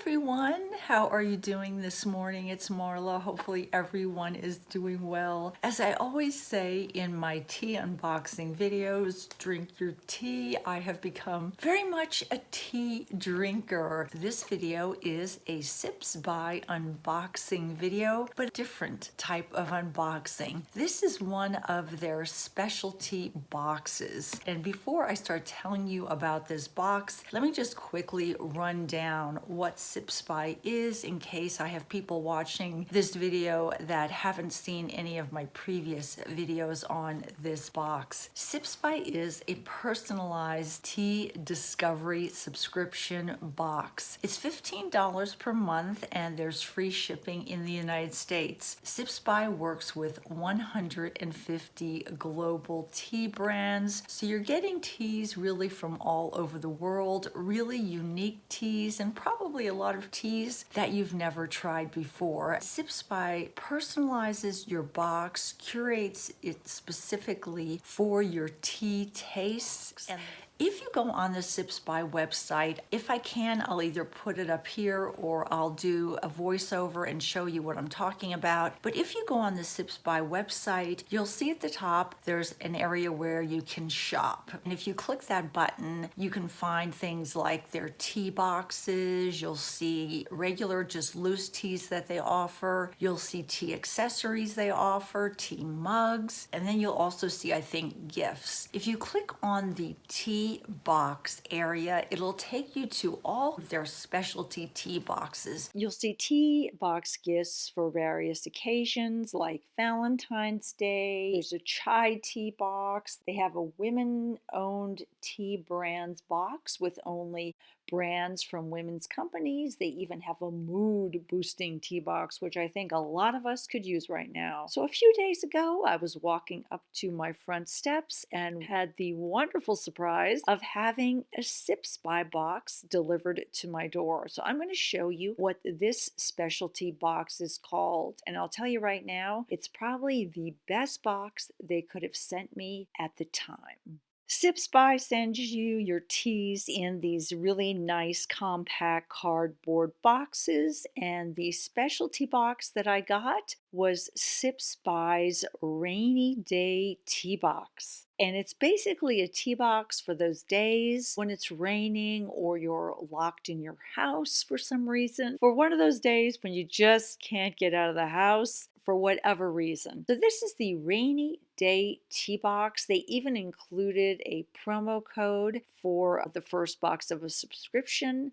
everyone. How are you doing this morning? It's Marla. Hopefully everyone is doing well. As I always say in my tea unboxing videos, drink your tea. I have become very much a tea drinker. This video is a Sips by unboxing video, but a different type of unboxing. This is one of their specialty boxes. And before I start telling you about this box, let me just quickly run down what Sips by is in case I have people watching this video that haven't seen any of my previous videos on this box. Sips by is a personalized tea discovery subscription box. It's $15 per month and there's free shipping in the United States. Sips by works with 150 global tea brands, so you're getting teas really from all over the world, really unique teas, and probably a lot of teas that you've never tried before. Sips by personalizes your box, curates it specifically for your tea tastes. And if you go on the Sips by website, if I can, I'll either put it up here or I'll do a voiceover and show you what I'm talking about. But if you go on the Sips by website, you'll see at the top there's an area where you can shop. And if you click that button, you can find things like their tea boxes, you'll see regular just loose teas that they offer, you'll see tea accessories they offer, tea mugs, and then you'll also see, I think, gifts. If you click on the tea box area, it'll take you to all of their specialty tea boxes. You'll see tea box gifts for various occasions like Valentine's Day. There's a chai tea box. They have a women-owned tea brands box with only brands from women's companies. They even have a mood boosting tea box, which I think a lot of us could use right now. So a few days ago, I was walking up to my front steps and had the wonderful surprise of having a Sips by box delivered to my door. So I'm going to show you what this specialty box is called. And I'll tell you right now, it's probably the best box they could have sent me at the time. Sips by sends you your teas in these really nice compact cardboard boxes, and the specialty box that I got was Sips by's Rainy Day Tea Box. And it's basically a tea box for those days when it's raining or you're locked in your house for some reason. For one of those days when you just can't get out of the house for whatever reason. So this is the Rainy Day Tea Box. They even included a promo code for the first box of a subscription.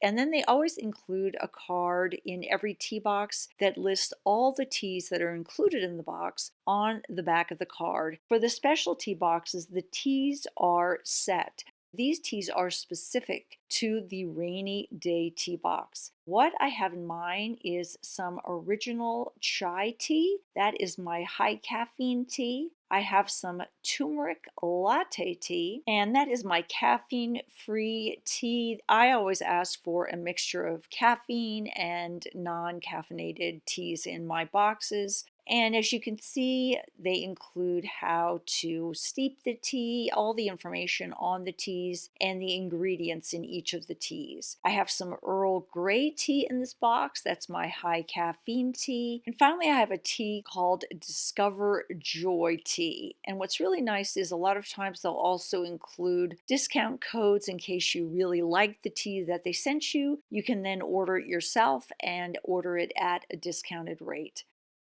And then they always include a card in every tea box that lists all the teas that are included in the box on the back of the card. For the specialty boxes, the teas are set. These teas are specific to the Rainy Day Tea Box. What I have in mind is some original chai tea. That is my high caffeine tea. I have some turmeric latte tea, and that is my caffeine-free tea. I always ask for a mixture of caffeine and non-caffeinated teas in my boxes. And as you can see, they include how to steep the tea, all the information on the teas, and the ingredients in each of the teas. I have some Earl Grey tea in this box. That's my high caffeine tea. And finally, I have a tea called Discover Joy Tea. And what's really nice is a lot of times they'll also include discount codes in case you really like the tea that they sent you. You can then order it yourself and order it at a discounted rate.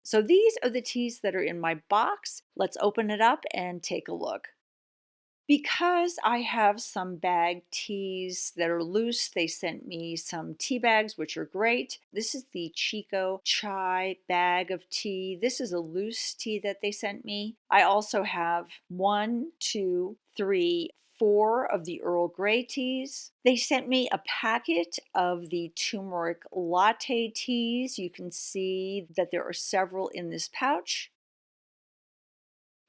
So these are the teas that are in my box. Let's open it up and take a look. Because I have some bagged teas that are loose, they sent me some tea bags, which are great. This is the Chico chai bag of tea. This is a loose tea that they sent me. I also have 1, 2, 3, 4 of the Earl Grey teas. They sent me a packet of the turmeric latte teas. You can see that there are several in this pouch.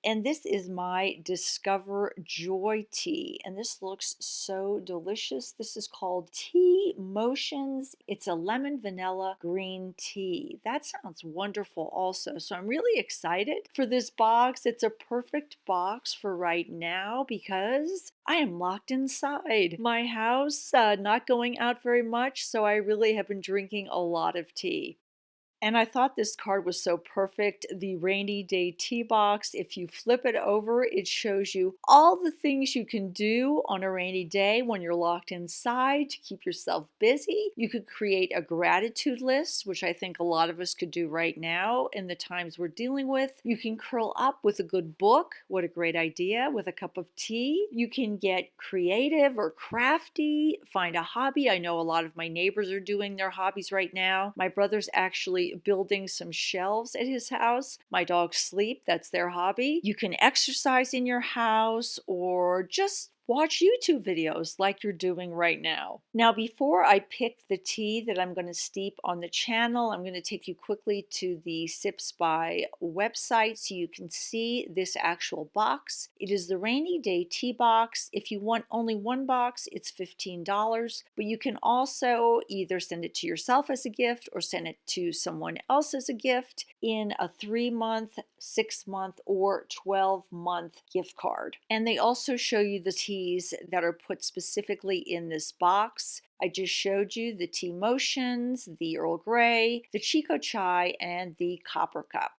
And this is my Discover Joy tea. And this looks so delicious. This is called Teamotions. It's a lemon vanilla green tea. That sounds wonderful also. So I'm really excited for this box. It's a perfect box for right now because I am locked inside my house, not going out very much. So I really have been drinking a lot of tea. And I thought this card was so perfect. The rainy day tea box, if you flip it over, it shows you all the things you can do on a rainy day when you're locked inside to keep yourself busy. You could create a gratitude list, which I think a lot of us could do right now in the times we're dealing with. You can curl up with a good book. What a great idea, with a cup of tea. You can get creative or crafty, find a hobby. I know a lot of my neighbors are doing their hobbies right now. My brother's actually building some shelves at his house. My dogs sleep, that's their hobby. You can exercise in your house or just watch YouTube videos like you're doing right now. Now, before I pick the tea that I'm going to steep on the channel, I'm going to take you quickly to the Sips by website so you can see this actual box. It is the rainy day tea box. If you want only one box, it's $15, but you can also either send it to yourself as a gift or send it to someone else as a gift in a 3-month, 6-month, or 12-month gift card. And they also show you the tea that are put specifically in this box. I just showed you the Teamotions, the Earl Grey, the Chico chai, and the copper cup.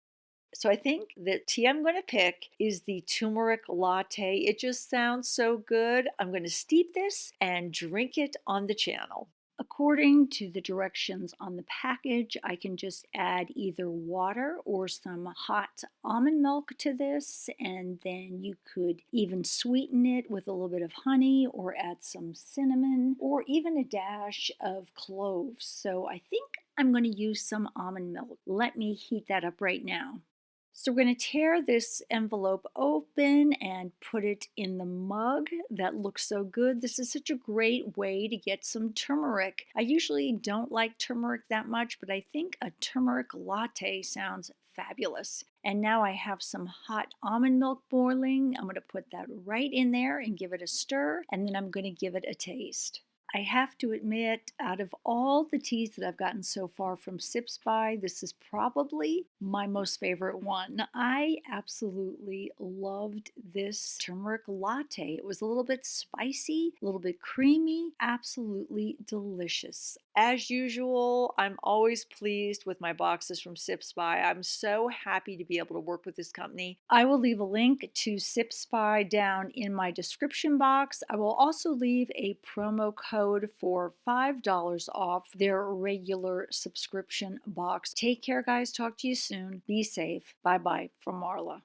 So I think the tea I'm going to pick is the turmeric latte. It just sounds so good. I'm going to steep this and drink it on the channel. According to the directions on the package, I can just add either water or some hot almond milk to this, and then you could even sweeten it with a little bit of honey or add some cinnamon or even a dash of cloves. So I think I'm going to use some almond milk. Let me heat that up right now. So we're going to tear this envelope open and put it in the mug. That looks so good. This is such a great way to get some turmeric. I usually don't like turmeric that much, but I think a turmeric latte sounds fabulous. And now I have some hot almond milk boiling. I'm going to put that right in there and give it a stir, and then I'm going to give it a taste. I have to admit, out of all the teas that I've gotten so far from Sips By, this is probably my most favorite one. I absolutely loved this turmeric latte. It was a little bit spicy, a little bit creamy, absolutely delicious. As usual, I'm always pleased with my boxes from Sips By. I'm so happy to be able to work with this company. I will leave a link to Sips By down in my description box. I will also leave a promo code for $5 off their regular subscription box. Take care, guys. Talk to you soon. Be safe. Bye-bye from Marla.